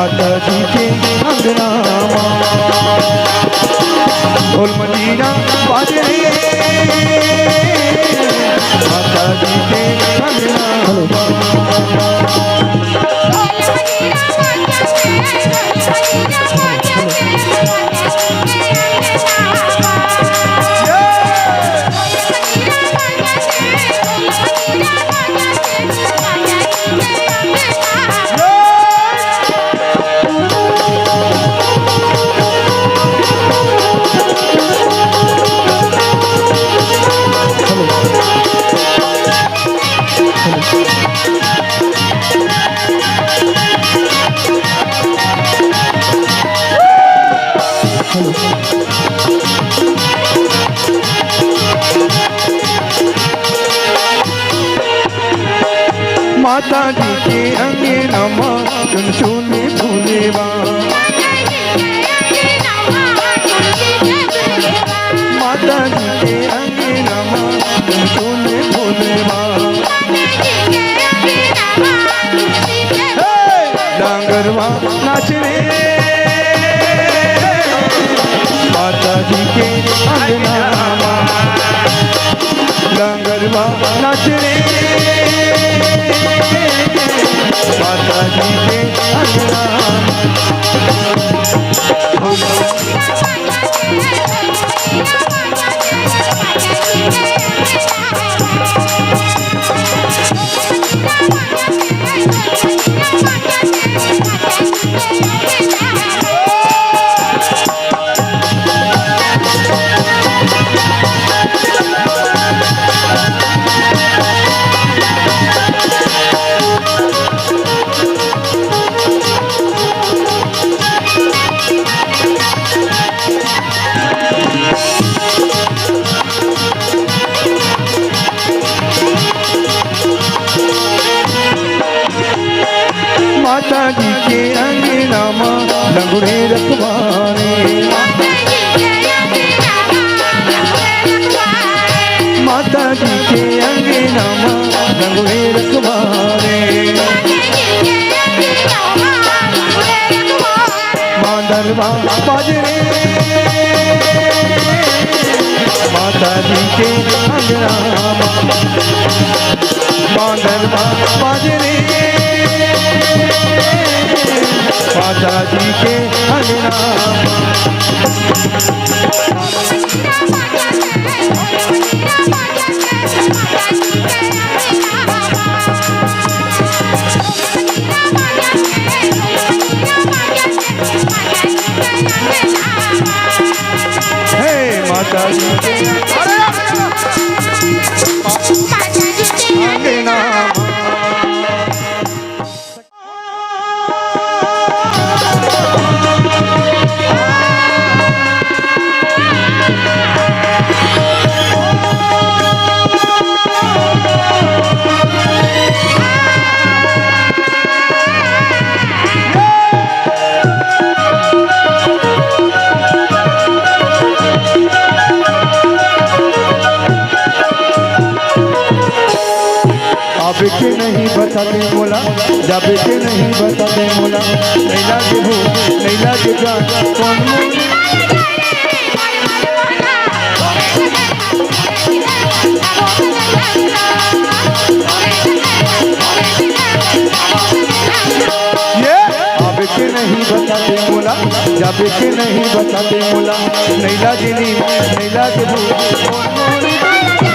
माता जी के अंगना ढोल मंजीरा बाजे माता जी के अंगना माता जी के अंगना सुन सुने फूलेवा माता जी के अंगना सुन सुने फूलेवा डांगरवा नाचने माता जी के अंगना डांगरवा नाचने माता जी के अंगना माता जी के अंगना लंगड़े रखवारे माता जी के अंगना लंगड़े रखवारे मांदरवा बाजरे माता जी के अंगना मांदरवा बाजरे माता जी के अंगना हे माता जी के अंगना के नहीं बताते मोला जब के नहीं बताते मोला नैला के हो नैला के जा कौन ये अब के नहीं बताते मोला जब के नहीं बताते मोला नैला के नहीं नैला के हो